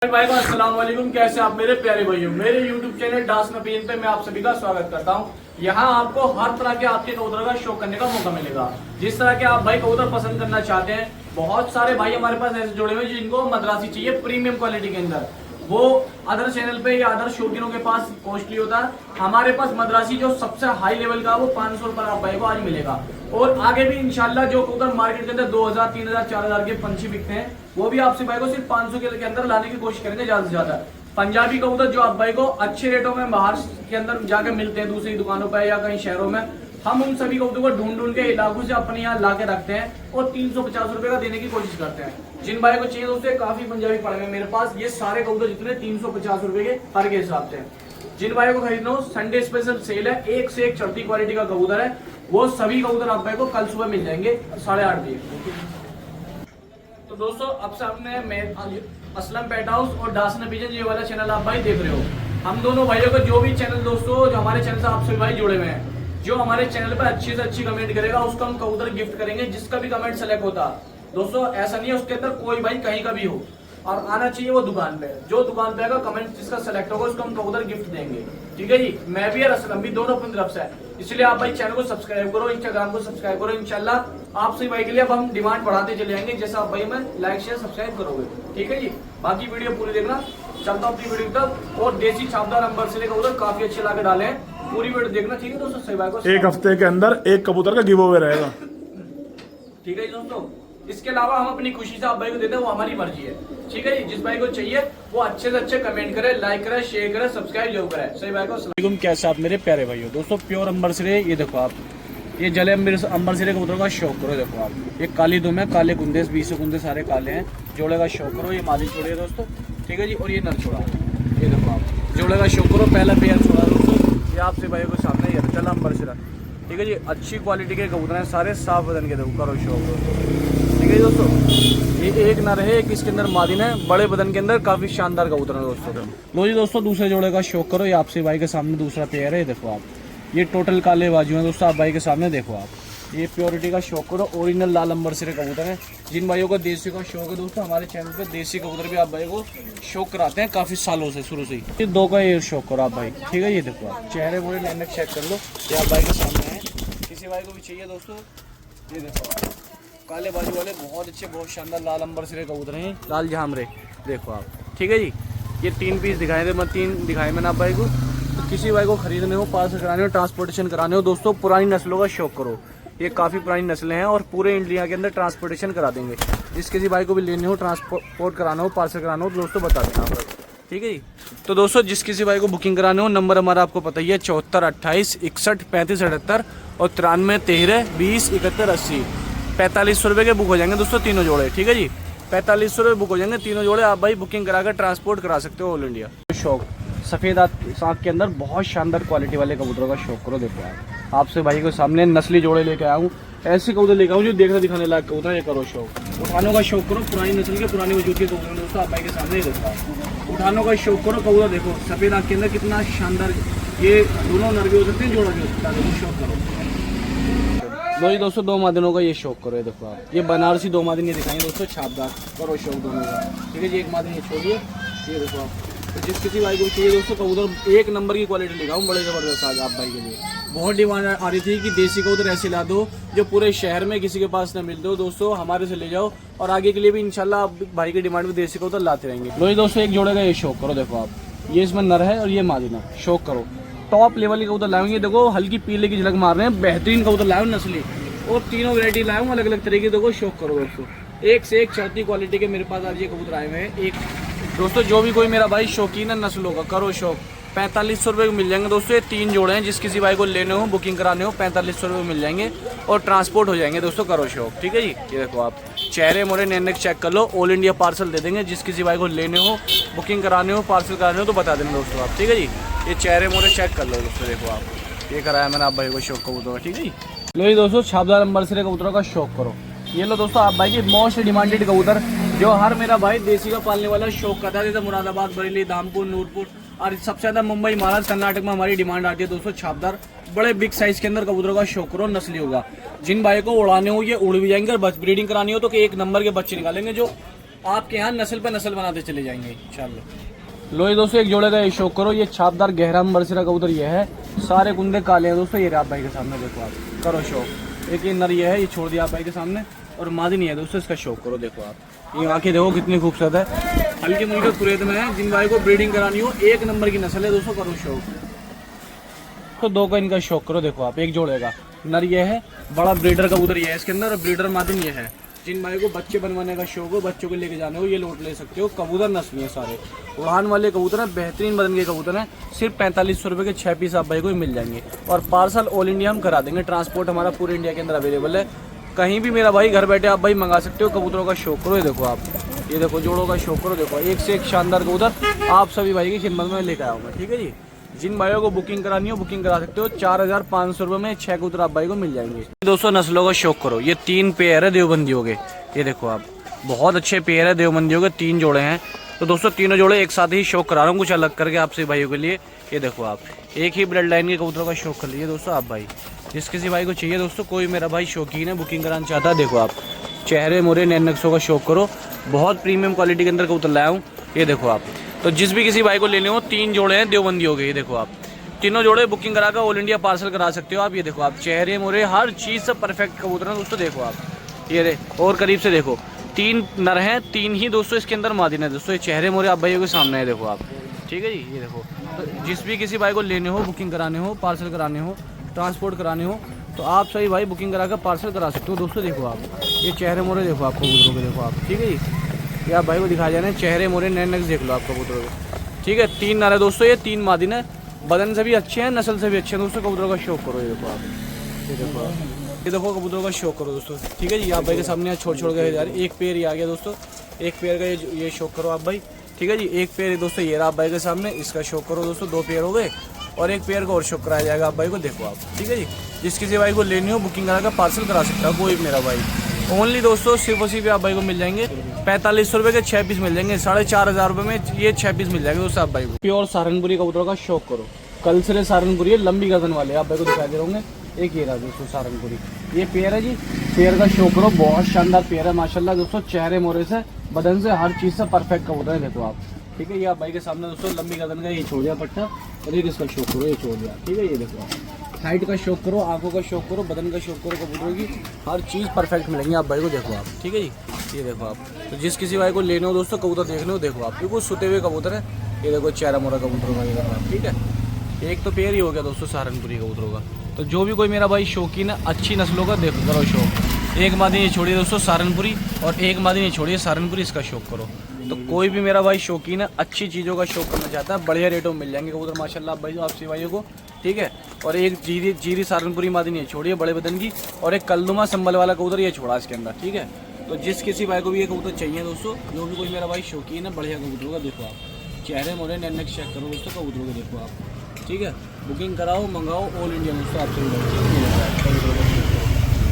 भाई को अस्सलाम वालेकुम। कैसे आप मेरे प्यारे भाइयों, मेरे YouTube चैनल डास नपीन पे मैं आप सभी का स्वागत करता हूं। यहाँ आपको हर तरह के आपके कबूतर का शौक करने का मौका मिलेगा। जिस तरह के आप भाई कबूतर पसंद करना चाहते हैं, बहुत सारे भाई हमारे पास ऐसे जुड़े हुए जिनको मद्रासी चाहिए प्रीमियम क्वालिटी के अंदर। वो अदर चैनल पे या अदर शौकीनों के पास कॉस्टली होता है, हमारे पास मद्रासी जो सबसे हाई लेवल का वो 500 रुपए आप भाई को आज मिलेगा। और आगे भी इंशाल्लाह जो कबूतर मार्केट के अंदर 2000, 3000, 4000 के पंछी बिकते हैं, वो भी आपसे भाई को सिर्फ 500 के अंदर लाने की कोशिश करेंगे ज्यादा से ज्यादा। पंजाबी कबूतर जो आप भाई को अच्छे रेटों में बाहर के अंदर जाकर मिलते हैं दूसरी दुकानों पर या कहीं शहरों में, हम उन सभी कबूतरों को ढूंढ के इलाकों से अपने यहाँ ला के रखते हैं और 350 रुपए का देने की कोशिश करते हैं। जिन भाई को चाहिए दोस्तों काफी पंजाबी पड़े हुए मेरे पास, ये सारे कबूतर जितने 350 रुपए के पर के हिसाब से। जिन भाई को खरीदना हो, संडे स्पेशल सेल है, एक से एक चढ़ती क्वालिटी का कबूतर है। वो सभी कबूतर आप भाई को कल सुबह मिल जाएंगे 8:30 बजे। तो दोस्तों अब से आपने असलम पेट हाउस और डास नपीजन ये वाला चैनल आप भाई देख रहे हो। हम दोनों भाइयों को जो भी चैनल दोस्तों जो हमारे चैनल से आप सभी भाई जुड़े हुए हैं, जो हमारे चैनल पर अच्छी से अच्छी कमेंट करेगा उसको हम कबूतर गिफ्ट करेंगे। जिसका भी कमेंट सेलेक्ट होता दोस्तों, ऐसा नहीं है उसके अंदर कोई भाई कहीं का भी हो और आना चाहिए वो दुकान पे। जो दुकान पे आएगा कमेंट जिसका सेलेक्ट होगा उसको हम कबूतर गिफ्ट देंगे। ठीक है जी, मैं भी और असलम भी दोनों अपनी तरफ से है। इसलिए आप भाई चैनल को सब्सक्राइब करो, इंस्टाग्राम को सब्सक्राइब करो। इंशाल्लाह आप सभी भाई के लिए अब हम डिमांड बढ़ाते चले जाएंगे, जैसा आप भाई में लाइक शेयर सब्सक्राइब करोगे। ठीक है जी, बाकी वीडियो पूरी देखना। चलता हूँ अपनी वीडियो तक। और देसी छापदार अंबर से कबूतर काफी अच्छे ला के डाले हैं, पूरी वीडियो देखना। ठीक है दोस्तों, सही भाई को एक हफ्ते के अंदर एक कबूतर का गिव अवे रहेगा। ठीक है दोस्तों, इसके अलावा हम अपनी खुशी से आप भाई को देते हैं, वो हमारी मर्जी है। ठीक है जी, जिस भाई को चाहिए वो अच्छे से अच्छे कमेंट करे, लाइक करे, शेयर करे, सब्सक्राइब जरूर करे। सही भाई को कैसे आप मेरे प्यारे भाइयों। दोस्तों प्योर अंबर सिरे, ये देखो आप, ये जले अंबर सिरे कबूतर का शौक करो। देखो आप, ये काली दुम है, काले कुंदे, 20 कुंदे सारे काले हैं। जोड़े का शौक करो, ये मादी छोड़ी है दोस्तों। ठीक है जी, और ये नर छोड़ा, ये देखो आप, जोड़े का शौक करो। पहला पेयर छोड़ा दोस्तों, ये आपसे भाई को सामने ये चला अंबर सिरा। ठीक है जी, अच्छी क्वालिटी के कबूतर हैं, सारे साफ बदन के। देखो करो शौक दोस्तों। ठीक है जी दोस्तों, ये एक नर है, एक इसके अंदर मादिन है, बड़े बदन के अंदर काफी शानदार कबूतर है दोस्तों। लो जी दोस्तों, दूसरे जोड़े का शौक करो। ये आपसे भाई के सामने दूसरा पेयर है। देखो आप, ये टोटल काले बाजू है दोस्तों। आप भाई के सामने देखो आप, ये प्योरिटी का शौक करो। ओरिजिनल लाल अंबर सिरे कबूतर है। जिन भाइयों को देसी का शौक है दोस्तों, हमारे चैनल पे देसी कबूतर भी आप भाई को शौक कराते हैं काफी सालों से, शुरू से ही। ये दो का ये शौक करो आप भाई। ठीक है, ये देखो आप, चेहरे पूरे नैनक चेक कर लो, ये आप भाई के सामने है। किसी भाई को भी चाहिए दोस्तों, ये देखो काले बाजू वाले बहुत अच्छे, बहुत शानदार लाल अंबर सिरे कबूतर हैं, लाल झामरे। देखो आप, ठीक है जी, ये 3 पीस दिखाए थे, मैं 3 दिखाए मैंने आप भाई को। तो किसी भाई को खरीदने हो, पार्सल कराने हो, ट्रांसपोर्टेशन कराने हो दोस्तों, पुरानी नस्लों का शौक करो। ये काफ़ी पुरानी नस्लें हैं और पूरे इंडिया के अंदर ट्रांसपोर्टेशन करा देंगे। जिस किसी भाई को भी लेने हो, ट्रांसपोर्ट कराना हो, पार्सल कराना हो, दोस्तों बता देना आप। ठीक है जी, तो दोस्तों जिस किसी भाई को बुकिंग कराने हो, नंबर हमारा आपको पता ही है, 74 28 61 35 78 और 93 13 20 71 80। 4500 रुपये के बुक हो जाएंगे दोस्तों तीनों जोड़े। ठीक है जी, 4500 रुपये बुक हो जाएंगे तीनों जोड़े। आप भाई बुकिंग कराकर ट्रांसपोर्ट करा सकते हो ऑल इंडिया। शौक सफ़ेद आँख के अंदर बहुत शानदार क्वालिटी वाले कबूतरों का शौक करो। देखो आप, आपसे भाई को सामने नस्ली जोड़े लेके आया हूँ, ऐसे कबूतर लेकर आऊँ जो देखने दिखाने लायक कबूतर। ये करो शौक, उठानों का शौक करो, पुरानी नस्ल के पुराने वजूद के कबूतर दोस्तों आप भाई के सामने देखो। उठानों का शौक करो, कबूतर देखो सफ़ेद आँख के अंदर कितना शानदार। ये दोनों नर भी हो सकते हैं, जोड़ा भी हो सकता है। शौक करो लो जी दोस्तों, 2 मादिनों का ये शौक करो। ये देखो आप, ये बनारसी 2 मादिन ये दिखाएंगे दोस्तों, छापदार। करो शौक दोनों का। ठीक है जी, एक मादिन ये छोड़िए, ये देखो आप। तो जिस किसी भाई को चाहिए दोस्तों कबूतर, एक नंबर की क्वालिटी दिखाऊँ, बड़े ज़बरदस्त आज आप भाई के लिए। बहुत डिमांड आ रही थी कि देसी कबूतर ऐसे ला दो जो पूरे शहर में किसी के पास न मिलते हो दोस्तों, हमारे से ले जाओ। और आगे के लिए भी इंशाल्लाह आप भाई की डिमांड में देसी कबूतर लाते रहेंगे। लो जी दोस्तों, एक जोड़े का ये शौक करो। देखो आप, ये इसमें नर है और ये मादिन है। शौक करो, टॉप लेवल के कबूतर लाएंगे। देखो हल्की पीले की झलक मार रहे हैं, बेहतरीन कबूतर लाए नस्ली, और तीनों वैरायटी लाए हूँ अलग अलग तरीके। देखो शौक करो दोस्तों, एक से एक चढ़ती क्वालिटी के मेरे पास आज ये कबूतर आए हुए हैं। एक दोस्तों जो भी कोई मेरा भाई शौकीन है नस्लों का, करो शौक। 4500 रुपये मिल जाएंगे दोस्तों। ये 3 जोड़े हैं, जिस किसी भाई को लेने हो, बुकिंग कराने हो, 4500 रुपये मिल जाएंगे और ट्रांसपोर्ट हो जाएंगे दोस्तों। करो शौक। ठीक है जी, ये देखो आप, चेहरे मोरे नैनक चेक कर लो, ऑल इंडिया पार्सल दे देंगे। जिस किसी भाई को लेने हो, बुकिंग कराने हो, पार्सल कराने हो तो बता देना दोस्तों आप। ठीक है जी, ये चेहरे मोरे चेक कर लो दोस्तों। देखो आप, ये कराया मैंने आप भाई को शौक कबूतरों का। ठीक है जी, लो जी दोस्तों, छापदार अंबर सिरे कबूतरों का शौक करो। ये लो दोस्तों आप भाई की मोस्ट डिमांडेड कबूतर, जो हर मेरा भाई देसी का पालने वाला शौक करता है। जैसे मुरादाबाद, बरेली, धामपुर, नूरपुर और सबसे ज़्यादा मुंबई, महाराष्ट्र, कर्नाटक में हमारी डिमांड आती है दोस्तों। छापदार बड़े बिग साइज के अंदर कबूतरों का शौक करो, नस्ली होगा। जिन भाई को उड़ाने हो ये उड़ भी जाएंगे, और ब्रीडिंग करानी हो तो एक नंबर के बच्चे निकालेंगे जो आपके यहाँ नस्ल पर नस्ल बनाते चले जाएंगे इंशाल्लाह। लो ये दोस्तों एक जोड़े का ये शौक करो, ये छापदार गहरा बरसिरा कबूतर ये है, सारे कुंदे काले हैं दोस्तों। ये आप भाई के सामने देखो, आप करो शौक। एक ये नर ये है, ये छोड़ दिया आप भाई के सामने, और मादी नहीं है दोस्तों, इसका शौक करो। देखो आप ये आंखें देखो कितनी खूबसूरत है, हल्के मुल्के कुरेद में है। जिन भाई को ब्रीडिंग करानी हो, एक नंबर की नस्ल है दोस्तों, करो शौक। तो दो का इनका शौक करो। देखो आप एक जोड़ेगा नर ये है, बड़ा ब्रीडर कबूतर ये है इसके अंदर, और ब्रीडर मादुम ये है। जिन भाई को बच्चे बनवाने का शौक हो, बच्चों को लेके जाने हो, ये लोट ले सकते हो। कबूतर नस्ली है सारे, उड़ान वाले कबूतर हैं, बेहतरीन बदन के कबूतर हैं। सिर्फ 4500 रुपये के 6 पीस आप भाई को मिल जाएंगे, और पार्सल ऑल इंडिया हम करा देंगे। ट्रांसपोर्ट हमारा पूरे इंडिया के अंदर अवेलेबल है, कहीं भी मेरा भाई घर बैठे आप भाई मंगा सकते हो। कबूतरों का शौक करो। ये देखो आप, ये देखो जोड़ों का शौक करो। देखो एक से एक शानदार कबूतर आप सभी भाई की खिदमत में लेकर आया हूँ मैं, ठीक है जी। जिन भाइयों को बुकिंग करानी हो बुकिंग करा सकते हो। 4500 रुपये में 6 कबूतर आप भाई को मिल जाएंगे। दोस्तों नस्लों का शौक करो। ये 3 पेयर है देवबंदियों के, ये देखो आप बहुत अच्छे पेयर है देवबंदियों के, 3 जोड़े हैं। तो दोस्तों तीनों जोड़े एक साथ ही शौक करा रहा हूँ, कुछ अलग करके आपसे भाइयों के लिए। ये देखो आप एक ही ब्लड लाइन के कबूतरों का शौक कर लीजिए दोस्तों आप भाई। जिस किसी भाई को चाहिए दोस्तों, कोई मेरा भाई शौकीन है बुकिंग कराना चाहता है, देखो आप चेहरे मोरे नैन नक्शों का शौक करो। बहुत प्रीमियम क्वालिटी के अंदर कबूतर लाया हूँ, ये देखो आप। तो जिस भी किसी भाई को लेने हो, 3 जोड़े हैं देवबंदियों के, ये देखो आप तीनों जोड़े बुकिंग करा कर ऑल इंडिया पार्सल करा सकते हो आप। ये देखो आप चेहरे मोरे हर चीज़ से परफेक्ट कबूतर है दोस्तों। देखो आप ये रे, और करीब से देखो 3 नर हैं, 3 ही दोस्तों इसके अंदर मादिन है दोस्तों। ये चेहरे मोरे आप भाइयों के सामने है, देखो आप, ठीक है जी। ये देखो तो जिस भी किसी भाई को लेने हो, बुकिंग कराने हो, पार्सल कराने हो, ट्रांसपोर्ट कराने हो, तो आप सही भाई बुकिंग करा कर पार्सल करा सकते हो दोस्तों। देखो आप ये चेहरे मोरे देखो आप कबूतरों के, देखो आप, ठीक है जी। ये आप भाई को दिखा जाना चेहरे मोरे नैन नक्श देख लो आप कबूतरों के, ठीक है। 3 नर है दोस्तों, ये 3 मादिन है, बदन से भी अच्छे हैं, नस्ल से भी अच्छे हैं दोस्तों। कबूतरों का शौक करो। ये देखो आप, ये देखो आप, ये देखो कबूतरों का शौक करो दोस्तों, ठीक है जी। आप भाई के सामने छोड़ के जा रही, एक पेयर ही आ गया दोस्तों, एक पेयर का ये शौक करो आप भाई, ठीक है जी। एक पेयर दोस्तों ये रहा आप भाई के सामने, इसका शौक करो दोस्तों। 2 पेयर हो गए, और एक पेयर का और शौक कराया जाएगा आप भाई को, देखो आप, ठीक है जी। जिस किसी भाई को लेनी हो बुकिंग करा कर पार्सल करा सकता है कोई मेरा भाई। ओनली दोस्तों सिर्फ उसी पे आप भाई को मिल जाएंगे 4500 रुपये के 6 पीस मिल जाएंगे। 4500 रुपये में ये 6 पीस मिल जाएंगे दोस्तों आप भाई को। प्योर सहारनपुरी कबूतरों का शौक करो। कल से सहारनपुरी है, लंबी गर्दन वाले आप भाई को दिखाई दे रहे होंगे। एक ये रहा दोस्तों सहारनपुरी, ये पेयर है जी। पेयर का शौक करो, बहुत शानदार पेयर है माशाल्लाह दोस्तों। चेहरे मोरे से, बदन से, हर चीज़ से परफेक्ट कबूतर है, देखो आप, ठीक है। ये आप भाई के सामने दोस्तों लंबी गर्दन का ये छोड़ दिया पट्टा, और एक इसका शौक करो, ये छोड़ दिया, ठीक है। ये देखो आप हाइट का शौक करो, आंखों का शौक करो, बदन का शौक करो, कबूतरों की हर चीज़ परफेक्ट मिलेंगी आप भाई को, देखो आप, ठीक है जी। ये देखो आप, तो जिस किसी भाई को लेने हो दोस्तों कबूतर देखने हो, देखो आप बिल्कुल सुते हुए कबूतर है। ये देखो चेहरा मोरा कबूतरों का, ये देखो आप, ठीक है। एक तो पेयर ही हो गया दोस्तों सहारनपुरी कबूतरों का। तो जो भी कोई मेरा भाई शौकीन है अच्छी नस्लों का, देखो करो शौक। एक मादी ये छोड़िए दोस्तों सहारनपुरी, और एक मादी ये छोड़िए सहारनपुरी, इसका शौक करो। तो कोई भी मेरा भाई शौकीन है अच्छी चीज़ों का शौक करना चाहता है, बढ़िया रेटों में मिल जाएंगे कबूतर माशाल्लाह आप भाई आपसे भाइयों को, ठीक है। और एक जीरी सहारनपुरी मादी नहीं छोड़िए बड़े बदन की, और एक कलनुमा संबल वाला कबूतर ये छोड़ा इसके अंदर, ठीक है। तो जिस किसी भाई को भी ये कबूतर चाहिए दोस्तों, जो भी कोई मेरा भाई शौकीन है बढ़िया कबूतरों का, देखो आप चेहरे मोरे नैन नक्श चेक करो दोस्तों कबूतरों के, देखो आप, ठीक है। बुकिंग कराओ, मंगाओ ऑल इंडिया दोस्तों आपसे।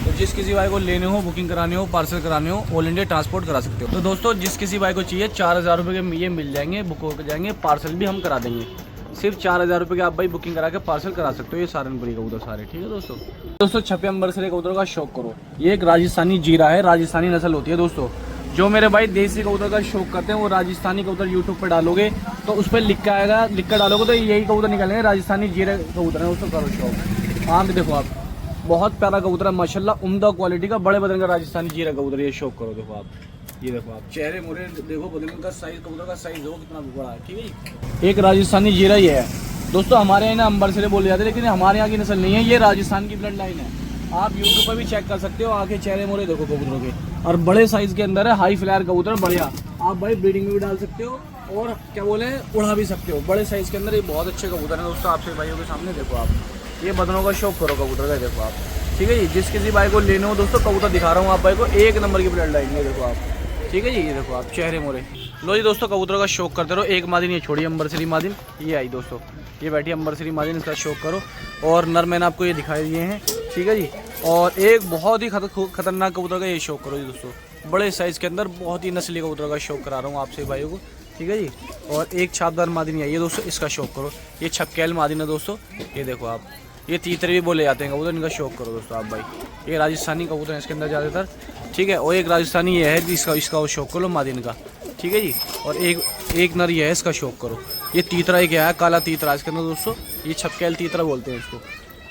तो जिस किसी भाई को लेने हो, बुकिंग कराने हो, पार्सल कराने हो, ऑल इंडिया ट्रांसपोर्ट करा सकते हो। तो दोस्तों जिस किसी भाई को चाहिए 4000 रुपये के ये मिल जाएंगे, बुक हो जाएंगे, पार्सल भी हम करा देंगे। सिर्फ 4000 रुपये के आप भाई बुकिंग करा के पार्सल करा सकते हो। ये सहारनपुरी कबूतर सारे, ठीक है दोस्तों। छपे अंबर से कबूतरों का शौक करो। ये एक राजस्थानी जीरा है, राजस्थानी नस्ल होती है दोस्तों। जो मेरे भाई देसी कबूतर का शौक करते हैं, वो राजस्थानी कबूतर यूट्यूब पर डालोगे तो उस पर लिख कर डालोगे तो यही कबूतर निकलेंगे, राजस्थानी जीरा कबूतर है दोस्तों, करो शौक। आँख देखो आप, बहुत प्यारा कबूतर है माशाल्लाह, उम्दा क्वालिटी का, बड़े बदन का राजस्थानी जीरा कबूतर, ये शौक करो। देखो आप, ये देखो आप चेहरे मोरे देखो, बदन का साइज, कबूतर का साइज देखो कितना बड़ा है, ठीक है। एक राजस्थानी जीरा ही है दोस्तों, हमारे यहाँ अंबर से बोले जाते हैं, लेकिन हमारे यहाँ की नस्ल नहीं है, ये राजस्थान की ब्लड लाइन है। आप यूट्यूब पर भी चेक कर सकते हो, आके चेहरे मोरे देखो कबूतरों के, और बड़े साइज के अंदर है, हाई फ्लायर कबूतर बढ़िया। आप भाई ब्रीडिंग में भी डाल सकते हो, और क्या बोले उड़ा भी सकते हो। बड़े साइज के अंदर ये बहुत अच्छे कबूतर है दोस्तों, आपसे भाइयों के सामने देखो आप, ये बदनों का शौक करो कबूतर का, देखो आप, ठीक है जी। जिस किसी भाई को लेने हो दोस्तों, कबूतर दिखा रहा हूँ आप भाई को, एक नंबर की ब्लड लाइन है, देखो आप, ठीक है जी। ये देखो आप चेहरे मोरे। लो जी दोस्तों कबूतरों का शौक करते रहो। एक मादिन ये छोड़िए अंबरसरी मादिन, ये आई दोस्तों, ये बैठी अंबरसरी मादिन, इसका शौक करो। और नर मैंने आपको ये दिखाई दिए हैं, ठीक है जी। और एक बहुत ही खतरनाक कबूतर का ये शौक करो जी दोस्तों, बड़े साइज़ के अंदर बहुत ही नस्ली कबूतर का शौक करा रहा हूँ आपसे भाइयों को, ठीक है जी। और एक छापदार मादिन आई है दोस्तों, इसका शौक करो। ये छपकैल मादिन है दोस्तों, ये देखो आप, ये तीतर भी बोले जाते हैं कबूतर, इनका शौक करो दोस्तों आप भाई। ये राजस्थानी कबूतर है इसके अंदर ज़्यादातर, ठीक है। और एक राजस्थानी ये है, इसका इसका शौक करो मादिन का, ठीक है जी। और एक नर ये है, इसका शौक करो। ये तीतरा एक है, काला तीतरा इसके अंदर दोस्तों, ये छपकेल तीतरा बोलते हैं इसको,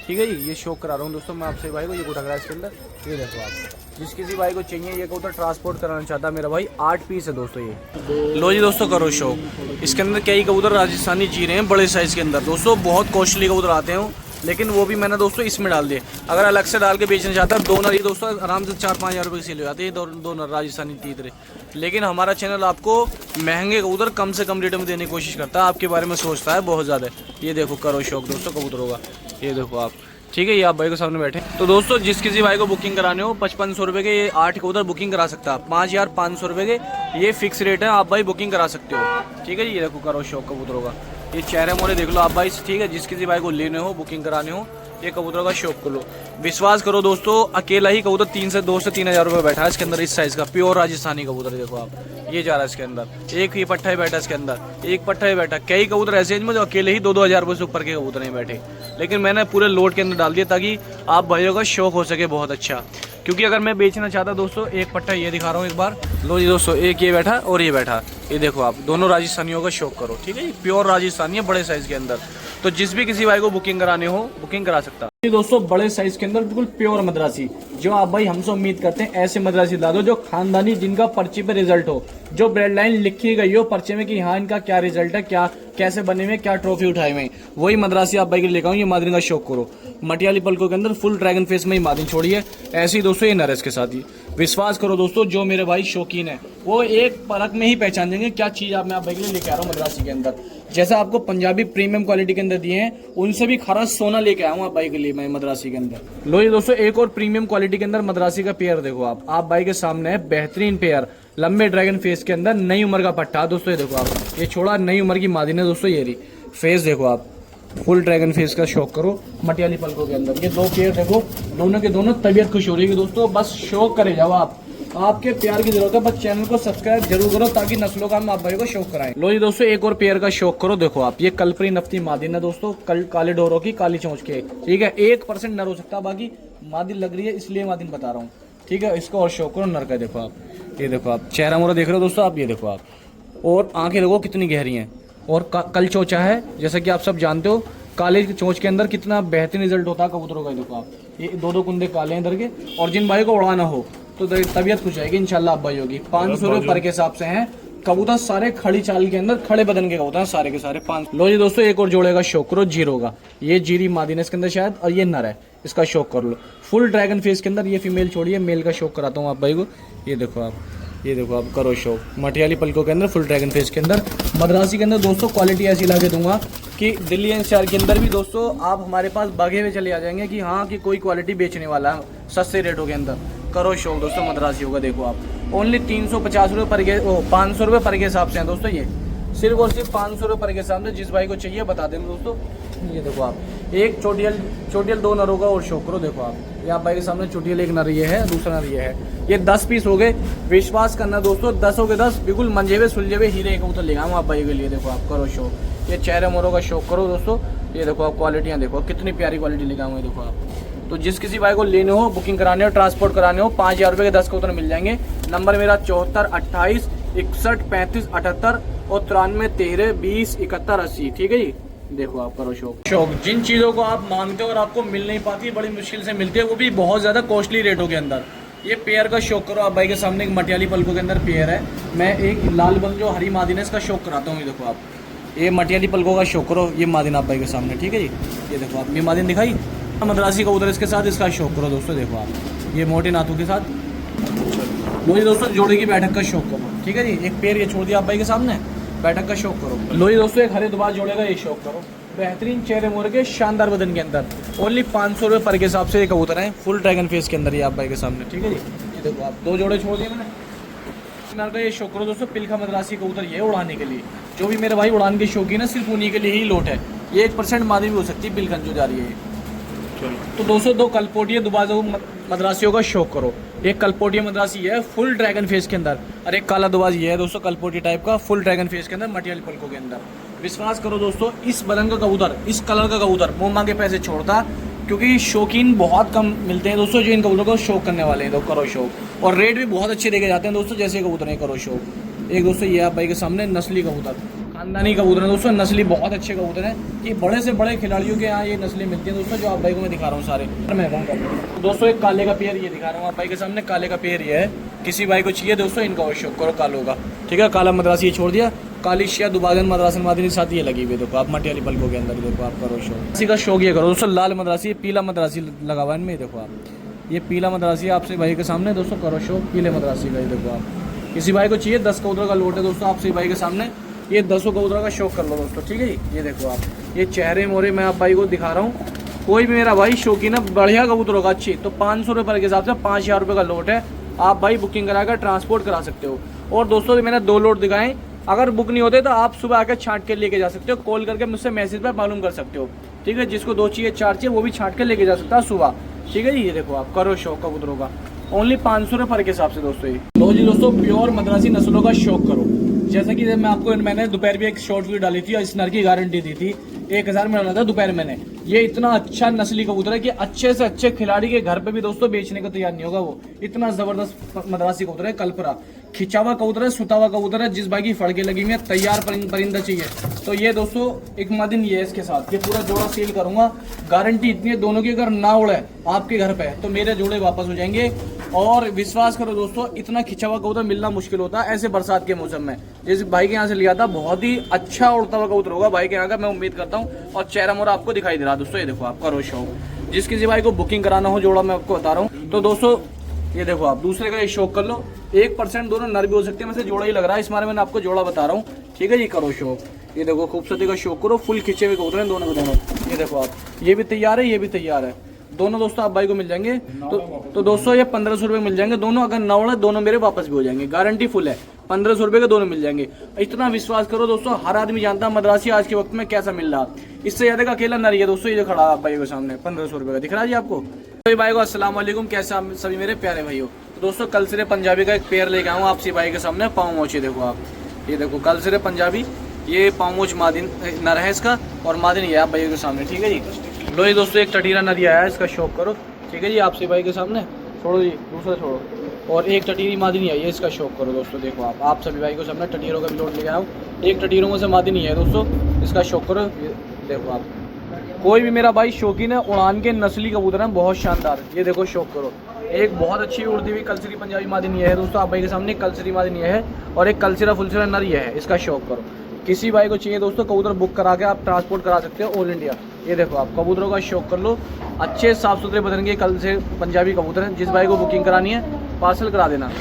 ठीक है जी। ये शौक करा रहा हूँ दोस्तों मैं आपसे भाई को, ये गुटक रहा है इसके अंदर। ये देखो आप, जिस किसी भाई को चाहिए ये कबूतर ट्रांसपोर्ट कराना चाहता है मेरा भाई, 8 पीस है दोस्तों ये। लो जी दोस्तों करो शौक। इसके अंदर कई कबूतर राजस्थानी जी रहे हैं बड़े साइज़ के अंदर दोस्तों, बहुत कॉस्टली कबूतर आते हैं, लेकिन वो भी मैंने दोस्तों इसमें डाल दिए। अगर अलग से डाल के बेचना चाहता है, 2 नर ये दोस्तों आराम से 4-5 हज़ार रुपये की सेल हो जाती है, 2 नर राजस्थानी तीतरे। लेकिन हमारा चैनल आपको महंगे कबूतर कम से कम रेट में देने की कोशिश करता है, आपके बारे में सोचता है बहुत ज़्यादा। ये देखो करो शौक दोस्तों कबूतरों का, ये देखो आप, ठीक है। ये आप भाई के सामने बैठे। तो दोस्तों जिस किसी भाई को बुकिंग कराने हो 5500 रुपये के ये 8 कबूतर बुकिंग करा सकता है। 5500 रुपये के ये फिक्स रेट है, आप भाई बुकिंग करा सकते हो, ठीक है जी। ये देखो करो शौक कबूतरों का, ये चेहरे मोरे देख लो आप भाई, ठीक है। जिस किसी भाई को लेने हो बुकिंग कराने हो ये कबूतरों का शौक कर लो। विश्वास करो दोस्तों, अकेला ही कबूतर 2 से 3 हज़ार रुपये बैठा है इसके अंदर, इस साइज़ का प्योर राजस्थानी कबूतर। देखो आप, ये जा रहा है इसके अंदर, एक ही पट्टा ही बैठा इसके अंदर, एक पट्टा ही बैठा। कई कबूतर ऐसे में जो अकेले ही 2-2 हज़ार रुपये से ऊपर के कबूतर नहीं बैठे, लेकिन मैंने पूरे लोड के अंदर डाल दिया ताकि आप भाइयों का शौक हो सके बहुत अच्छा। क्योंकि अगर मैं बेचना चाहता दोस्तों, एक पट्टा ये दिखा रहा हूँ एक बार, लो जी दोस्तों, एक ये बैठा और ये बैठा, ये देखो आप, दोनों राजस्थानियों का शौक करो, ठीक है जी। प्योर राजस्थानी है बड़े साइज़ के अंदर। तो जिस भी किसी भाई को बुकिंग कराने हो बुकिंग करा सकता है दोस्तों। बड़े साइज के अंदर बिल्कुल प्योर मद्रासी, जो आप भाई हमसे उम्मीद करते हैं ऐसे मद्रासी ला दो जो खानदानी, जिनका पर्ची पे रिजल्ट हो, जो ब्रेड लाइन लिखी गई हो पर्चे में कि हाँ इनका क्या रिजल्ट है, क्या कैसे बने हुए, क्या ट्रॉफी उठाए हुए, वही मद्रासी आप भाई के लेकर आऊँ। ये मादिन का शौक करो, मटियाली पलकों के अंदर फुल ड्रैगन फेस में ही मादिन छोड़ी है। ऐसे ही दोस्तों ये नरेश के साथ ही विश्वास करो दोस्तों, जो मेरे भाई शौकीन है वो एक परख में ही पहचान जाएंगे क्या चीज़ आप मैं आप भाई के लिए लेके आ रहा हूँ मद्रासी के अंदर। जैसा आपको पंजाबी प्रीमियम क्वालिटी के अंदर दिए हैं, उनसे भी खरा सोना लेके आया हूँ आप भाई के लिए मैं मद्रासी के अंदर। लो ये दोस्तों एक और प्रीमियम क्वालिटी के अंदर मद्रासी का पेयर देखो आप भाई के सामने है, बेहतरीन पेयर, लंबे ड्रैगन फेस के अंदर, नई उम्र का पट्टा दोस्तों। ये देखो आप, ये छोड़ा नई उम्र की मादिन है दोस्तों। ये रही फेस देखो आप, फुल ड्रैगन फेस का शौक करो मटियाली पलकों के अंदर। ये 2 पेयर देखो, दोनों के दोनों तबीयत खुश हो रही है दोस्तों। बस शौक करे जाओ आप, आपके प्यार की जरूरत है, बस चैनल को सब्सक्राइब जरूर करो ताकि नस्लों का हम आप भाई को शौक कराएं। लो जी दोस्तों एक और पेयर का शौक करो, देखो आप, ये कलपरी नफ्ती मादिन है दोस्तों, काले डोरों की, काली चोंच के, ठीक है। 1% नर हो सकता है, बाकी मादिन लग रही है इसलिए मादिन बता रहा हूँ, ठीक है। इसको और शौक करो नर का। देखो आप, ये देखो आप, चेहरा मोरा देख रहे हो दोस्तों आप, ये देखो आप, और आंखें देखो कितनी गहरी हैं, और कल चोचा है जैसा कि आप सब जानते हो। काले चोंच के अंदर कितना बेहतरीन रिजल्ट होता है कबूतरों का। देखो आप, ये 2-2 कुंदे काले हैं इधर के, और जिन भाई को उड़ाना हो तो तबीयत खुश जाएगी इंशाल्लाह आप भाई होगी। 500 रुपये पर के हिसाब से हैं कबूतर, सारे खड़ी चाल के अंदर, खड़े बदन के कबूतर सारे के सारे 5। लो जी दोस्तों एक और जोड़े का शौक करो जीरो का, ये जीरी मादिन है इसके अंदर शायद, और ये नर है, इसका शौक कर लो। फुल ड्रैगन फेस के अंदर, ये फीमेल छोड़िए, मेल का शौक कराता हूँ आप भाई को। ये देखो आप, ये देखो आप, करो शौक मटियाली पलकों के अंदर, फुल ड्रैगन फेस के अंदर। मद्रासी के अंदर दोस्तों क्वालिटी ऐसी ला के दूंगा कि दिल्ली एनसीआर के अंदर भी दोस्तों आप हमारे पास भागे हुए चले आ जाएंगे कि हाँ कि कोई क्वालिटी बेचने वाला है सस्ते रेटों के अंदर। करो शौक दोस्तों मद्रासी होगा। देखो आप ओनली 350 रुपये पर के, 500 रुपये पर के हिसाब से हैं दोस्तों, ये सिर्फ और सिर्फ 500 रुपये पर के हिसाब से। जिस भाई को चाहिए बता देंगे दोस्तों। ये देखो आप, एक चोटियल 2 नरों का और शौक करो। देखो आप, ये आप भाई के सामने चोटियल एक नर ये है, दूसरा नर ये है, ये 10 पीस हो गए। विश्वास करना दोस्तों, 10 हो गए 10 बिल्कुल मंजे हुए सुलझे हुए हीरे कबूतर ले आऊँ आप भाई के लिए। देखो आप करो शौक, ये चेहरे मोरों का शौक करो दोस्तों। ये देखो आप क्वालिटियाँ देखो कितनी प्यारी क्वालिटी लेके आऊँगे। देखो आप, तो जिस किसी भाई को लेने हो, बुकिंग कराने हो, ट्रांसपोर्ट कराने हो, 5000 रुपये के 10 कबूतर मिल जाएंगे। नंबर मेरा 74 28 61 35 78 और 93 13 20 71 80, ठीक है जी। देखो आप करो शौक। जिन चीज़ों को आप मांगते हो और आपको मिल नहीं पाती, बड़ी मुश्किल से मिलती है, वो भी बहुत ज़्यादा कॉस्टली रेटों के अंदर, ये पेयर का शौक करो आप भाई के सामने। एक मटियाली पलकों के अंदर पेयर है, मैं एक लाल बंग जो हरी मादिन है इसका शौक कराता हूँ। ये देखो आप, ये मटियाली पलकों का शौक करो, ये मादिन आप भाई के सामने, ठीक है जी। ये देखो आप, ये मादिन दिखाई मद्रासी कबूतर इसके साथ, इसका शौक करो दोस्तों। देखो आप, ये मोटे नाथों के साथ। लो जी दोस्तों जोड़े की बैठक का शौक करो, ठीक है जी। एक पेड़ ये छोड़ दिया आप भाई के सामने, बैठक का शौक करो। लो जी दोस्तों एक हरे दुबार जोड़े का ये शौक करो, बेहतरीन चेहरे मोर के शानदार बदन के अंदर। ओनली 500 रुपये पर के हिसाब से ये कबूतर है, फुल ड्रैगन फेस के अंदर ये आप भाई के सामने, ठीक है जी। ये देखो आप, 2 जोड़े छोड़ दिए मैंने का ये शौक करो दोस्तों। पिलखा मद्रासी कबूतर ये उड़ाने के लिए, जो भी मेरे भाई उड़ान के शौकीन है सिर्फ उन्हीं के लिए ही लोट है। ये 1% मादी भी हो सकती है पिलखन जो जा रही है। तो दोस्तों 2 कलपोटिया दुबाजो मद्रासियों का शौक करो। एक कलपोटिया मद्रासी है फुल ड्रैगन फेस के अंदर, और एक काला दुबाज ये है दोस्तों कलपोटी टाइप का फुल ड्रैगन फेस के अंदर, मटियाली पलकों के अंदर। विश्वास करो दोस्तों, इस बदन का कबूतर, इस कलर का कबूतर मुँह मांगे पैसे छोड़ता, क्योंकि शौकीन बहुत कम मिलते हैं दोस्तों जो इन कबूतरों को शौक करने वाले हैं। तो करो शौक, और रेट भी बहुत अच्छे देके जाते हैं दोस्तों, जैसे कबूतर है करो शौक। एक दोस्तों ये आप भाई के सामने नस्ली कबूतर, खानदानी कबूतर है दोस्तों, नस्ली बहुत अच्छे कबूतर हैं। ये बड़े से बड़े खिलाड़ियों के यहाँ ये नस्लें मिलती हैं दोस्तों, जो आप भाई को मैं दिखा रहा हूँ सारे। मैं कहूँगा दोस्तों एक काले का पेयर ये दिखा रहा हूँ आप भाई के सामने, काले का पेयर ये है। किसी भाई को चाहिए दोस्तों इनका शौक करो कालों का, ठीक है। काला मद्रासी ये छोड़ दिया, काली शिया दुबाजन मद्रासन मादनी साथ ये लगी हुई देखो आप, मटियाली पलकों के अंदर देखो आप करो शौक। किसी का शौक ये करो दोस्तों, लाल मद्रासी पीला मद्रासी लगा हुआ है इनमें देखो आप, ये पीला मद्रासी आपसे भाई के सामने दोस्तों करो शौक, पीले मद्रासी का ये देखो आप। किसी भाई को चाहिए 10 कबूतर का लोट है दोस्तों आपसे भाई के सामने, ये 10 कबूतर का शौक कर लो दोस्तों, ठीक है जी। ये देखो आप, ये चेहरे मोरे मैं आप भाई को दिखा रहा हूँ। कोई भी मेरा भाई शौकीन है बढ़िया कबूतरों का अच्छी, तो 500 रुपये के हिसाब से 5000 रुपये का लोट है। आप भाई बुकिंग कराकर ट्रांसपोर्ट करा सकते हो। और दोस्तों मैंने 2 लोट दिखाएं, अगर बुक नहीं होते तो आप सुबह आकर छांट के लेके जा सकते हो, कॉल करके मुझसे मैसेज पर मालूम कर सकते हो, ठीक है। जिसको 2 चाहिए 4 चाहिए वो भी छांट के लेके जा सकता है सुबह, ठीक है जी। ये देखो आप करो शौक कबूतरों का, ओनली 500 रुपये के हिसाब से दोस्तों। ये लो जी दोस्तों, प्योर मद्रासी नस्लों का शौक करो। जैसा कि मैं आपको मैंने दोपहर भी एक शॉर्ट वीडियो डाली थी और इस नर की गारंटी दी थी, 1000 में डाला था दोपहर मैंने। ये इतना अच्छा नस्ली कबूतर है कि अच्छे से अच्छे खिलाड़ी के घर पे भी दोस्तों बेचने को तैयार नहीं होगा वो, इतना जबरदस्त मद्रासी कबूतर है। कल्परा खिंचावा कबूतर है, सुता हुआ कबूतर है, जिस भाई की फड़के लगी हुई है, तैयार परिंदा चाहिए तो ये दोस्तों एक मादिन ये है इसके साथ। ये पूरा जोड़ा सील करूंगा, गारंटी इतनी है दोनों की, अगर ना उड़े आपके घर पे तो मेरे जोड़े वापस हो जाएंगे। और विश्वास करो दोस्तों, इतना खिंचा हुआ कबूतर मिलना मुश्किल होता है ऐसे बरसात के मौसम में। जिस भाई के यहाँ से लिया था बहुत ही अच्छा उड़ता हुआ कबूतर होगा भाई के यहाँ का, मैं उम्मीद करता हूँ। और चेहरा मोरा आपको दिखाई दे रहा है दोस्तों, ये देखो आप करो शौक। जिस किसी भाई को बुकिंग कराना हो जोड़ा मैं आपको बता रहा हूँ, तो दोस्तों ये देखो आप दूसरे का ये शौक कर लो। 1% दोनों नर भी हो सकते हैं, वैसे जोड़ा ही लग रहा है, इस बारे में मैंने आपको जोड़ा बता रहा हूँ, ठीक है जी। करो शौक, ये देखो खूबसूरती का शौक करो, फुल खिंचे हुए कबूतर हैं दोनों के दोनों। ये देखो आप, ये भी तैयार है ये भी तैयार है, दोनों दोस्तों आप भाई को मिल जाएंगे। तो दोस्तों ये 1500 रुपये मिल जाएंगे दोनों, अगर ना उड़े दोनों मेरे वापस भी हो जाएंगे, गारंटी फुल है। 1500 रुपये के दोनों मिल जाएंगे। इतना विश्वास करो दोस्तों, हर आदमी जानता है मद्रासी आज के वक्त में कैसा मिल रहा। इससे ज्यादा का अकेला नर है दोस्तों, ये जो खड़ा आप भाई के सामने 1500 रुपये का दिख रहा है जी आपको। तो भाई को अस्सलाम वालेकुम, कैसे आप सभी मेरे प्यारे भाइयों। तो दोस्तों कल सिरे पंजाबी का एक पेयर लेके आऊँ आपसे भाई के सामने, पाँव मोची देखो आप, ये देखो कल सिरे पंजाबी, ये पाँव मोच मादिन नर है इसका, और मादिन ये आप भाई के सामने, ठीक है जी। लो ये दोस्तों एक टटीरा नर आया है, इसका शौक करो, ठीक है जी। आपसे भाई के सामने छोड़ो जी, दूसरा छोड़ो। और एक टटीरी मादी नहीं आई है, इसका शौक करो दोस्तों। देखो आप सभी भाई को सामने टटीरों का भी लोड लेके आया हूँ। एक टटीरों में से मादी नहीं है दोस्तों, इसका शौक करो। ये देखो आप, कोई भी मेरा भाई शौकीन है उड़ान के नस्ली कबूतर हैं बहुत शानदार, ये देखो शौक करो। एक बहुत अच्छी उड़ती हुई कलसरी पंजाबी मादी नहीं है दोस्तों आप भाई के सामने, कलसरी मादी नहीं है, और एक कलसरा फुलसरा नर ये है, इसका शौक करो। किसी भाई को चाहिए दोस्तों कबूतर बुक करा के आप ट्रांसपोर्ट करा सकते हो ऑल इंडिया। ये देखो आप कबूतरों का शौक कर लो, अच्छे साफ सुथरे बदन के कल से पंजाबी कबूतर हैं। जिस भाई को बुकिंग करानी है पार्सल करा देना।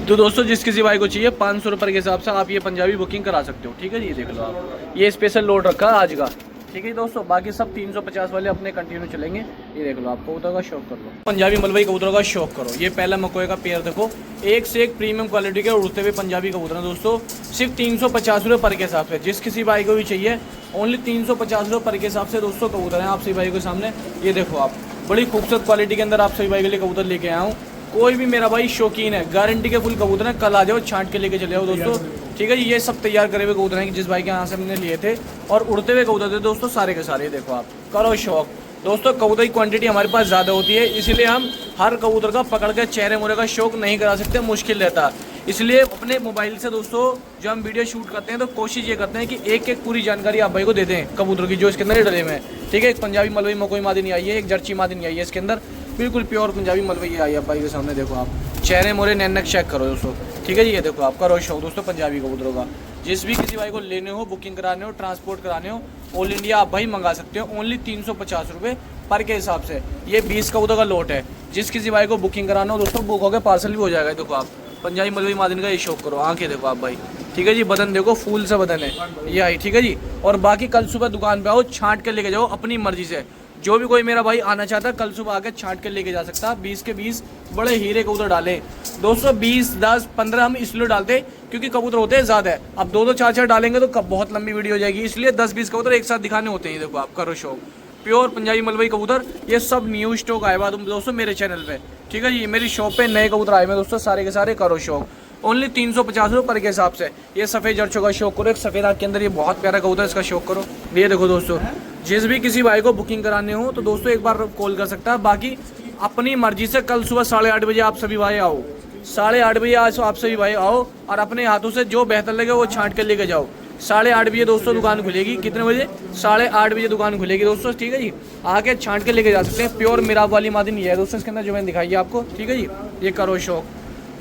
तो दोस्तों जिस किसी भाई को चाहिए 500 रुपये के हिसाब से आप ये पंजाबी बुकिंग करा सकते हो, ठीक है जी। ये देख लो आप, ये स्पेशल लोड रखा है आज का, ठीक है दोस्तों। बाकी सब 350 वाले अपने कंटिन्यू चलेंगे। ये देख लो आप कबूतर का शौक कर लो, पंजाबी मलबई कबूतरों का शौक करो। ये पहला मकोए का पेयर देखो, एक से एक प्रीमियम क्वालिटी के उड़ते हुए पंजाबी कबूतर हैं दोस्तों, सिर्फ 350 रुपये पर के हिसाब से। जिस किसी भाई को भी चाहिए ओनली 350 रुपये पर के हिसाब से दोस्तों कबूतर हैं आप सभी भाई के सामने। ये देखो आप, बड़ी खूबसूरत क्वालिटी के अंदर आप सभी भाई के लिए कबूतर लेके आया हूँ। कोई भी मेरा भाई शौकीन है, गारंटी के फुल कबूतर हैं, कल आ जाओ छांट के लेके चले जाओ दोस्तों, ठीक है जी। ये सब तैयार करे हुए कबूतर हैं जिस भाई के यहाँ से हमने लिए थे, और उड़ते हुए कबूतर थे दोस्तों सारे के सारे। देखो आप करो शौक दोस्तों, कबूतर की क्वांटिटी हमारे पास ज़्यादा होती है, इसलिए हम हर कबूतर का पकड़ के चेहरे मोरे का शौक नहीं करा सकते, मुश्किल रहता। इसलिए अपने मोबाइल से दोस्तों जो हम वीडियो शूट करते हैं तो कोशिश ये करते हैं कि एक एक पूरी जानकारी आप भाई को दे दें कबूतर की, जो इसके अंदर डले हुए हैं, ठीक है। एक पंजाबी मलबई मकोई मादी नहीं आई है, एक जर्ची मादी नहीं आई है इसके अंदर, बिल्कुल प्योर पंजाबी मलबई आई है आप भाई के सामने। देखो आप चेहरे मोरे नैनक चेक करो दोस्तों, ठीक है जी। ये देखो आप करो शौक दोस्तों पंजाबी कबूतरों का। जिस भी किसी भाई को लेने हो, बुकिंग कराने हो, ट्रांसपोर्ट कराने हो, ऑल इंडिया आप भाई मंगा सकते हो, ओनली 350 रुपये पर के हिसाब से। ये 20 कबूतर का लोट है। जिस किसी भाई को बुकिंग कराना हो दोस्तों बुक होकर पार्सल भी हो जाएगा। देखो आप पंजाबी मलबई मादिन का ये शौक करो, आंखें देखो आप भाई, ठीक है जी। बदन देखो फूल सा बदन है ये आई, ठीक है जी। और बाकी कल सुबह दुकान पे आओ, छांट के लेके जाओ अपनी मर्जी से। जो भी कोई मेरा भाई आना चाहता है कल सुबह आके छांट के लेके जा सकता है। 20 के 20 बड़े हीरे कबूतर डाले दोस्तों, 20, 10, 15 हम इसलिए डालते क्योंकि कबूतर होते हैं ज़्यादा है। अब 2-2, 4-4 डालेंगे तो कब बहुत लंबी वीडियो हो जाएगी, इसलिए 10-20 कबूतर एक साथ दिखाने होते हैं। देखो आप करो शौक, प्योर पंजाबी मलबई कबूतर, ये सब न्यू स्टॉक आया हुआ दोस्तों मेरे चैनल पे, ठीक है जी। मेरी शॉप पे नए कबूतर आए हुए दोस्तों, सारे के सारे करो शौक, ओनली 350 रुपये पर के हिसाब से। ये सफ़ेद जर्चों का शौक करो, एक सफ़ेद आँख के अंदर ये बहुत प्यारा कबूतर, इसका शौक करो। ये देखो दोस्तों जिस भी किसी भाई को बुकिंग कराने हो तो दोस्तों एक बार कॉल कर सकता है। बाकी अपनी मर्जी से कल सुबह 8:30 बजे आप सभी भाई आओ, 8:30 बजे आज आप सभी भाई आओ और अपने हाथों से जो बेहतर लगे वो छांट कर लेके जाओ। 8:30 बजे दोस्तों दुकान खुलेगी। कितने बजे? 8:30 बजे दुकान खुलेगी दोस्तों, ठीक है जी। आके छांट के लेके जा सकते हैं। प्योर मिराब वाली मादिन ये है दोस्तों, इसके अंदर जो मैंने दिखाई है आपको, ठीक है जी। ये करो शौक,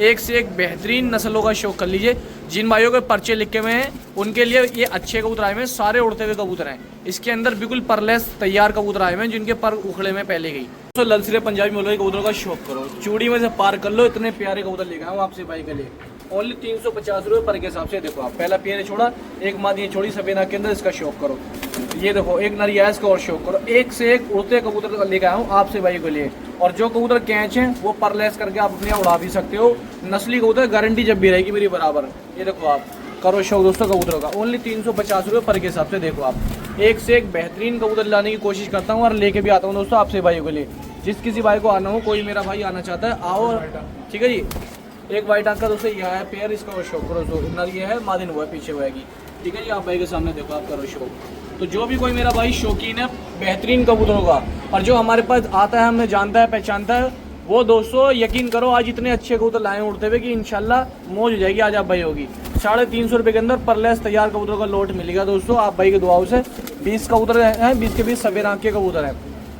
एक से एक बेहतरीन नस्लों का शौक कर लीजिए। जिन भाइयों के पर्चे लिखे हुए हैं उनके लिए ये अच्छे कबूतर आए हुए हैं, सारे उड़ते हुए कबूतर हैं। इसके अंदर बिल्कुल परलेस तैयार कबूतर आए हुए हैं जिनके पर उखड़े में पहले गई। तो ललसरे पंजाबी मोलवे कबूतरों का शौक करो, चूड़ी में से पार कर लो। इतने प्यारे कबूतर लेकर आऊँ आपसे भाई के लिए, ओनली 350 रुपये पर के हिसाब से। देखो आप, पहला पेयर छोड़ा, एक मादी छोड़ी सफेद आँख के अंदर, इसका शौक करो। ये देखो एक नरिया इसका और शौक करो। एक से एक उड़ते कबूतर लेकर आया हूँ आपसे भाई के लिए। और जो कबूतर कैच हैं वो परलेस करके आप अपने उड़ा भी सकते हो। नस्ली कबूतर गारंटी जब भी रहेगी मेरी बराबर। ये देखो आप, करो शौक दोस्तों कबूतरों का, ओनली 350 रुपये पर के हिसाब से। देखो आप, एक से एक बेहतरीन कबूतर लाने की कोशिश करता हूँ और लेके भी आता हूँ दोस्तों आपसे भाइयों के लिए। जिस किसी भाई को आना हो, कोई मेरा भाई आना चाहता है आओ, ठीक है जी। एक वाइट आंख का दोस्तों यह है पेयर, इसका और शौक करो। तो नर ये है, मादिन हुआ है पीछे हुएगी, ठीक है जी। आप भाई के सामने देखो, आप करो शौक। तो जो भी कोई मेरा भाई शौकीन है बेहतरीन कबूतरों का और जो हमारे पास आता है, हमें जानता है पहचानता है, वो दोस्तों यकीन करो आज इतने अच्छे कबूतर लाए उड़ते हुए कि इंशाल्लाह मौज हो जाएगी आज आप भाई होगी। 350 रुपये के अंदर परलेस तैयार कबूतरों का लोट मिलेगा दोस्तों आप भाई के दुआओं से। 20 कबूतर हैं, 20 के 20 सफेद आंख के कबूतर हैं।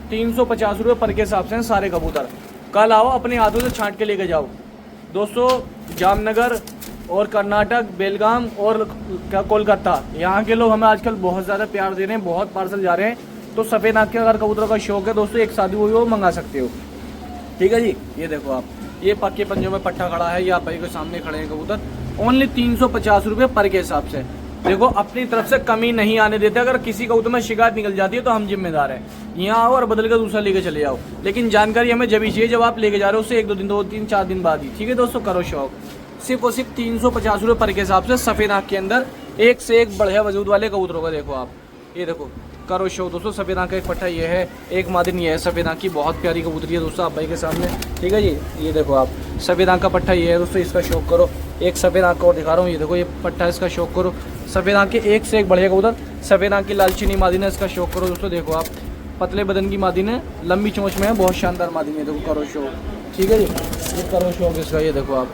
350 रुपये पर के हिसाब से हैं सारे कबूतर। कल आओ, अपने हाथों से छांट के लेके जाओ दोस्तों। जामनगर और कर्नाटक, बेलगाम और क्या कोलकाता, यहाँ के लोग हमें आजकल बहुत ज़्यादा प्यार दे रहे हैं, बहुत पार्सल जा रहे हैं। तो सफ़ेद आँख के अगर कबूतरों का शौक है दोस्तों, एक शादी हुई हो मंगा सकते हो, ठीक है जी। ये देखो आप, ये पक्के पंजों में पट्टा खड़ा है, ये आप भाई के सामने खड़े हैं कबूतर, ओनली 350 रुपये पर के हिसाब से। देखो अपनी तरफ से कमी नहीं आने देते। अगर किसी कबूतर में शिकायत निकल जाती है तो हम जिम्मेदार हैं। यहाँ आओ और बदल कर दूसरा लेके चले जाओ, लेकिन जानकारी हमें जब ही चाहिए जब आप लेके जा रहे हो, उससे 1-2 दिन, 2-3, 4 दिन बाद ही, ठीक है दोस्तों। करो शौक, सिर्फ और सिर्फ 350 रुपये पर के हिसाब से। सफ़ेद आँख के अंदर एक से एक बढ़िया वजूद वाले कबूतरों का देखो आप। ये देखो, करो शौक दोस्तों। सफ़ेद आँख का एक पट्टा ये है, एक मादिन ये है सफ़ेद आँख की, बहुत प्यारी कबूतरी है दोस्तों आप भाई के सामने, ठीक है जी। ये देखो आप, सफ़ेद आँख का पट्टा ये है दोस्तों, इसका शौक करो। एक सफ़ेद आँख का और दिखा रहा हूँ, ये देखो ये पट्टा, इसका शौक करो। सफ़ेद आँख के एक से एक बढ़िया कबूतर। सफ़ेद आँख की लालचीनी मादिन है, इसका शौक करो दोस्तों। देखो आप, पतले बदन की मादिन है, लंबी चोंच में है, बहुत शानदार मादिन है। देखो करो शौक, ठीक है जी। ये करो शौक इसका, ये देखो आप,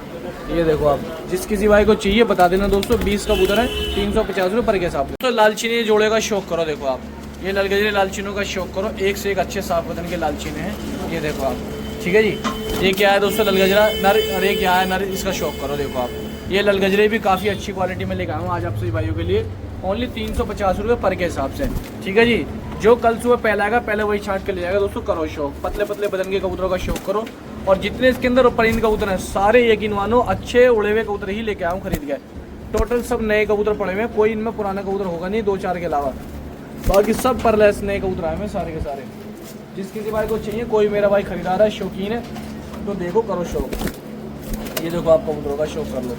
ये देखो आप। जिस किसी भाई को चाहिए बता देना दोस्तों। 20 कबूतर है, 350 रुपये पर के हिसाब से। तो लालचीनी जोड़े का शौक करो। देखो आप, ये ललगजरे लालचीनों का शौक करो। एक से एक अच्छे साफ बदन के लालचीने हैं, ये देखो आप, ठीक है जी। ये क्या है दोस्तों, ललगजरा नर, और ये क्या है नर, इसका शौक करो। देखो आप, ये ललगजरे भी काफ़ी अच्छी क्वालिटी में लेकर आया हूँ आज आप सभी भाइयों के लिए, ओनली 350 रुपये पर के हिसाब से, ठीक है जी। जो कल सुबह पहला आएगा पहले वही छांट के ले जाएगा दोस्तों। करो शौक, पतले पतले बदन के कबूतरों का शौक करो। और जितने इसके अंदर परिंद कबूतर हैं सारे यकीन मानो अच्छे उड़े हुए कबूतर ही लेके आया हूँ खरीद के। टोटल सब नए कबूतर पड़े हुए हैं, कोई इनमें पुराना कबूतर होगा नहीं 2-4 के अलावा, बाकी सब परलेस नए कबूतर आए हुए सारे के सारे। जिस किसी भाई को चाहिए, कोई मेरा भाई खरीदार है, शौकीन है, तो देखो करो शौक। ये देखो आप कबूतरों का शौक कर लो।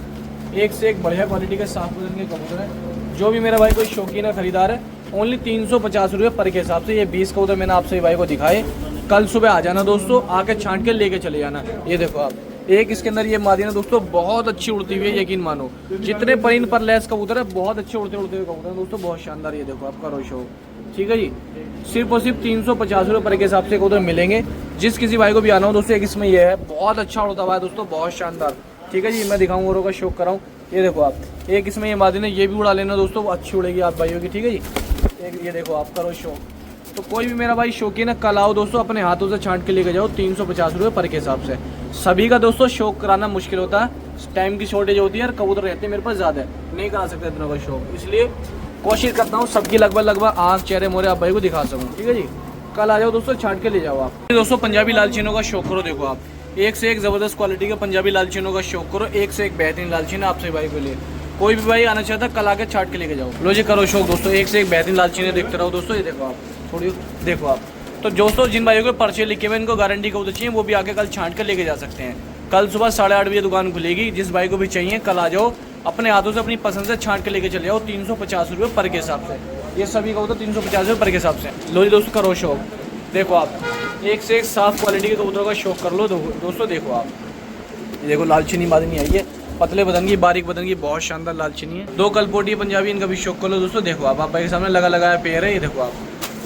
एक से एक बढ़िया क्वालिटी के साफ बदन के कबूतर हैं। जो भी मेरा भाई कोई शौकीन है, खरीदार है, ओनली 350 रुपये पर के हिसाब से। ये 20 कबूतर मैंने आप सभी भाई को दिखाए। कल सुबह आ जाना दोस्तों, आके छांट के लेके चले जाना। ये देखो आप, एक इसके अंदर ये मादी है दोस्तों, बहुत अच्छी उड़ती हुई है, यकीन मानो। जितने परिंद पर लेस कबूतर है बहुत अच्छे उड़ते हुए कबूतर है दोस्तों, बहुत शानदार। ये देखो आप, करो शौक, ठीक है जी। सिर्फ और सिर्फ 350 रुपये पर के हिसाब से कबूतर मिलेंगे। जिस किसी भाई को भी आना हो दोस्तों, एक इसमें ये है, बहुत अच्छा उड़ता हुआ है दोस्तों, बहुत शानदार, ठीक है जी। मैं दिखाऊँ औरों का शौक कराऊँ। ये देखो आप, एक इसमें ये मादी है, ये भी उड़ा लेना दोस्तों, अच्छी उड़ेगी आप भाइयों की, ठीक है जी। एक ये देखो आप, करो शौक। तो कोई भी मेरा भाई शौकीन है, कल आओ दोस्तों, अपने हाथों से छांट के लेके जाओ 350 रुपये पर के हिसाब से। सभी का दोस्तों शौक कराना मुश्किल होता है, टाइम की शॉर्टेज होती है और कबूतर रहते हैं मेरे पास ज़्यादा, नहीं करा सकते इतना का शौक, इसलिए कोशिश करता हूँ सबकी लगभग आँख चेहरे मोरे आप भाई को दिखा सकूँ, ठीक है जी। कल आ जाओ दोस्तों, छांट के ले जाओ आप। दोस्तों पंजाबी लालचीनों का शौक करो। देखो आप, एक से एक ज़बरदस्त क्वालिटी के पंजाबी लालचीनों का शौक करो। एक से एक बेहतरीन लालचीन आपसे भाई के लिए। कोई भी भाई आना चाहता है, कल आके छाट के लेके जाओ। लो जी, करो शौक दोस्तों। एक से एक बेहतरीन लालचीने देखते रहो दोस्तों। ये देखो आप, थोड़ी देखो आप। तो दोस्तों जिन भाइयों के पर्चे लिखे हुए इनको गारंटी कबूतर चाहिए, वो भी आके कल छांट कर लेके जा सकते हैं। कल सुबह 8:30 बजे दुकान खुलेगी। जिस भाई को भी चाहिए कल आ जाओ, अपने हाथों से अपनी पसंद से छांट के लेके चले जाओ 350 रुपये पर के हिसाब से। ये सभी कबूतर 350 रुपये पर के हिसाब से। लो जी दोस्तों, करो शौक। देखो आप, एक से एक साफ क्वालिटी के कबूतरों का शौक कर लो दोस्तों। देखो आप, ये देखो लालचीनी मादनी आई है, पतले बदन की, बारीक बदन की, बहुत शानदार लालचीनी है। 2 कलपोटी पंजाबी, इनका भी शौक कर लो दोस्तों। देखो आप भाई के सामने लगाया पेयर है। ये देखो आप,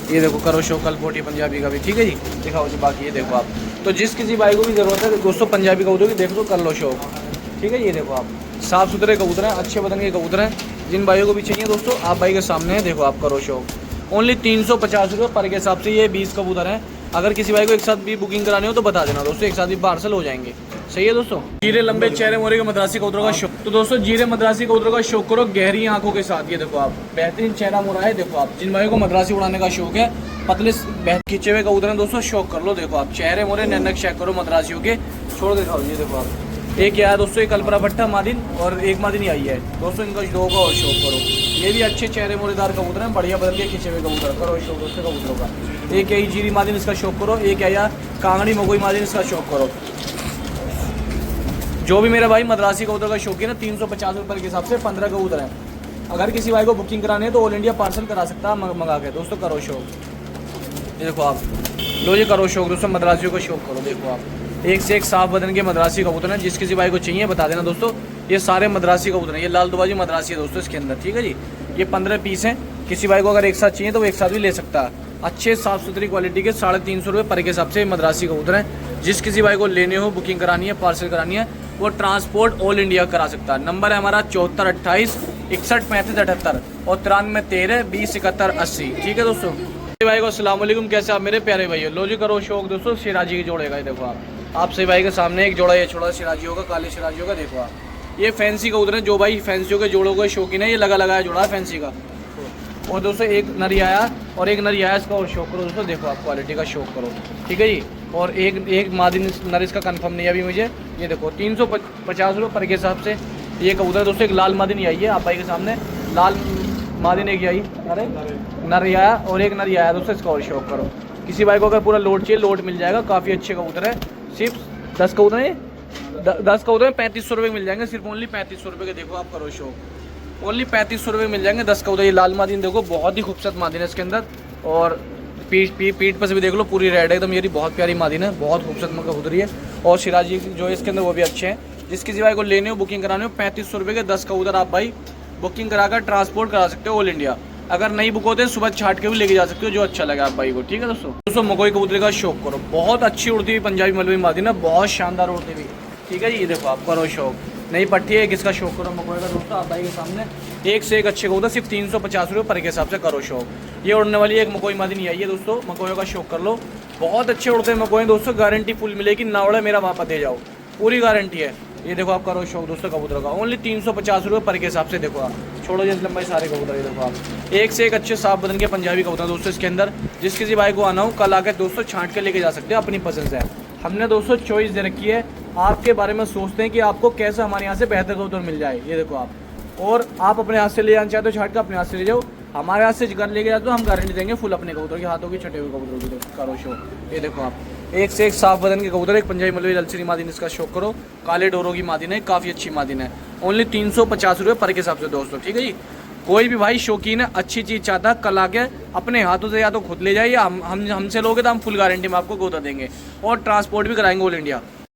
ये देखो करो शो कलपोटी पंजाबी का भी, ठीक है जी। दिखाओ जी बाकी ये देखो आप। तो जिस किसी भाई को भी ज़रूरत है दोस्तों पंजाबी कबूतर की, देखो तो कर लो शो, ठीक है। ये देखो आप साफ़ सुथरे कबूतर हैं, अच्छे बदन के कबूतर हैं। जिन भाइयों को भी चाहिए दोस्तों आप भाई के सामने है, देखो आप करो शो। ओनली 350 रुपये पर के हिसाब से ये 20 कबूतर हैं। अगर किसी भाई को एक साथ भी बुकिंग करानी हो तो बता देना दोस्तों, एक साथ भी पार्सल हो जाएंगे। सही है दोस्तों। जीरे लंबे चेहरे मोरे के मद्रासी कबूतरों का शौक, तो दोस्तों जीरे मद्रासी कबूतरों का शौक करो गहरी आंखों के साथ। ये देखो आप बेहतरीन चेहरा मोरा है, देखो आप। जिन भाइयों को मद्रासी उड़ाने का शौक है, पतले खिंचे हुए कबूतर हैं दोस्तों, शौक कर लो। देखो आप चेहरे मोरे नैनक चेक करो मद्रासियों के, छोड़ दिखाओ। ये देखो आप एक आया दोस्तों, एक कल्पना भट्टा मादिन और एक मादिन ही आई है दोस्तों, इनका शौक और शौक करो। ये भी अच्छे चेहरे मोरेदार कबूतर हैं, बढ़िया बदल के खिंचे हुए कबूतर, करो शौक दोस्तों कबूतरों का। एक आई जीरी मादिन, इसका शौक करो। एक आया कांगड़ी मगोई मादिन, इसका शौक करो। जो भी मेरा भाई मद्रासी कबूतर का शौकीन है, 350 रुपये के हिसाब से 15 कबूतर हैं। अगर किसी भाई को बुकिंग करानी है तो ऑल इंडिया पार्सल करा सकता है मंगा के दोस्तों, करो शौक। ये देखो आप लो, ये करो शौक दोस्तों, मद्रासियों का शौक करो। देखो आप एक से एक साफ बदन के मद्रासी कबूतर हैं। जिस किसी भाई को चाहिए बता देना दोस्तों, ये सारे मद्रासी कबूतर हैं। ये लाल दुबाजी मद्रासी है दोस्तों इसके अंदर, ठीक है जी। ये 15 पीस हैं। किसी भाई को अगर एक साथ चाहिए तो वो एक साथ भी ले सकता है। अच्छे साफ सुथरी क्वालिटी के 350 रुपये पर के हिसाब से मद्रासी कबूतर हैं। जिस किसी भाई को लेने हो, बुकिंग करानी है, पार्सल करानी है, वो ट्रांसपोर्ट ऑल इंडिया करा सकता है। नंबर है हमारा 74 28 61 35 78 और 93 13 20 71 80, ठीक है दोस्तों। भाई को अस्सलाम वालेकुम, कैसे आप मेरे प्यारे भाई हो। लो जी करो शौक दोस्तों सिराजी के जोड़े का। देखो आप सही भाई के सामने एक जोड़ा ये छोड़ा सिराजियों का, काले सिराजियों का। देखो आप ये फैंसी कबूतर है, जो भाई फैंसियों के जोड़ों का शौकीन है, ये लगा लगाया जोड़ा है फैंसी का। और दोस्तों एक नरी आया और एक नरी आया, इसका और शौक करो दोस्तों। देखो आप क्वालिटी का शौक करो, ठीक है जी। और एक मादिन नर इसका कंफर्म नहीं है अभी मुझे। ये देखो 350 रुपये पर के हिसाब से ये कबूतर दोस्तों। एक लाल मादिन आई है आप भाई के सामने, लाल मादिन एक आई, अरे नर आया और एक नरी आया दोस्तों, इसका और शौक करो। किसी भाई को अगर पूरा लोड चाहिए, लोड मिल जाएगा। काफ़ी अच्छे कबूतर है। सिर्फ 10 कबूतर है, 10 कबूतर 3500 रुपये मिल जाएंगे, सिर्फ ओनली 3500 रुपये के। देखो आप करो शौक, ओनली 3500 रुपये मिल जाएंगे 10 कबूतर। ये लाल मादिन देखो बहुत ही खूबसूरत मादिन है इसके अंदर। और पीठ पर से भी देख लो पूरी रेड है एकदम, ये बहुत प्यारी मादिन है, बहुत खूबसूरत कबूतरी है। और सिराजी जो है इसके अंदर वो भी अच्छे हैं। जिस किसी भाई को लेने हो, बुकिंग कराने हो, 3500 रुपये के 10 कबूतर आप भाई बुकिंग कराकर ट्रांसपोर्ट करा सकते हो ऑल इंडिया। अगर नहीं बुक होते सुबह छाट के भी लेके जा सकते हो, जो अच्छा लगे आप भाई को, ठीक है दोस्तों। मकोई कबूतरी का शौक करो, बहुत अच्छी उड़ती हुई पंजाबी मलबी मादिन है, बहुत शानदार उड़ती हुई, ठीक है जी। ये देखो आप करो शौक, नई पट्टी है, किसका शौक करो मकोई का दोस्तों आप भाई के सामने। एक से एक अच्छे कबूतर, सिर्फ 350 रुपये पर के हिसाब से करो शौक। ये उड़ने वाली एक मकोई मादिन आई है दोस्तों, मकोई का शौक कर लो। बहुत अच्छे उड़ते हैं मकोई दोस्तों, गारंटी फुल मिलेगी, ना उड़े मेरा वापस दे जाओ, पूरी गारंटी है। ये देखो आप करो शौक दोस्तों कबूतर का, ओनली 350 रुपये पर के हिसाब से। देखो आप छोड़ो जिस लंबाई सारे कबूतर, ये देखो आप एक से एक अच्छे साफ बदन के पंजाबी कबूतर दोस्तों इसके अंदर। जिस किसी भाई को आना हो कल आकर दोस्तों छांट के लेके जा सकते हैं अपनी पसंद से। हमने दोस्तों चॉइस दे रखी है, आपके बारे में सोचते हैं कि आपको कैसे हमारे यहाँ से बेहतर कबूतर मिल जाए। ये देखो आप, और आप अपने हाथ से ले जाना चाहते हो छाट का, अपने हाथ से ले जाओ। हमारे हाथ से घर लेके जाते हो, हम गारंटी देंगे फुल अपने कबूतर के हाथों की, छटे हुए कबूतरों की। करो शो, ये देखो आप एक से एक साफ बदन के कबूतर, एक पंजाबी मलबी ललचरी मादिन, इसका शौक करो। काले डोरों की मादिन है, काफ़ी अच्छी मादिन है, ओनली 350 रुपये पर के हिसाब से दोस्तों, ठीक है जी। कोई भी भाई शौकीन है, अच्छी चीज़ चाहता है, कल आके अपने हाथों से या तो खुद ले जाए या हमसे लोगे तो हम फुल गारंटी में आपको कबूतर देंगे और ट्रांसपोर्ट भी कराएंगे ऑल इंडिया।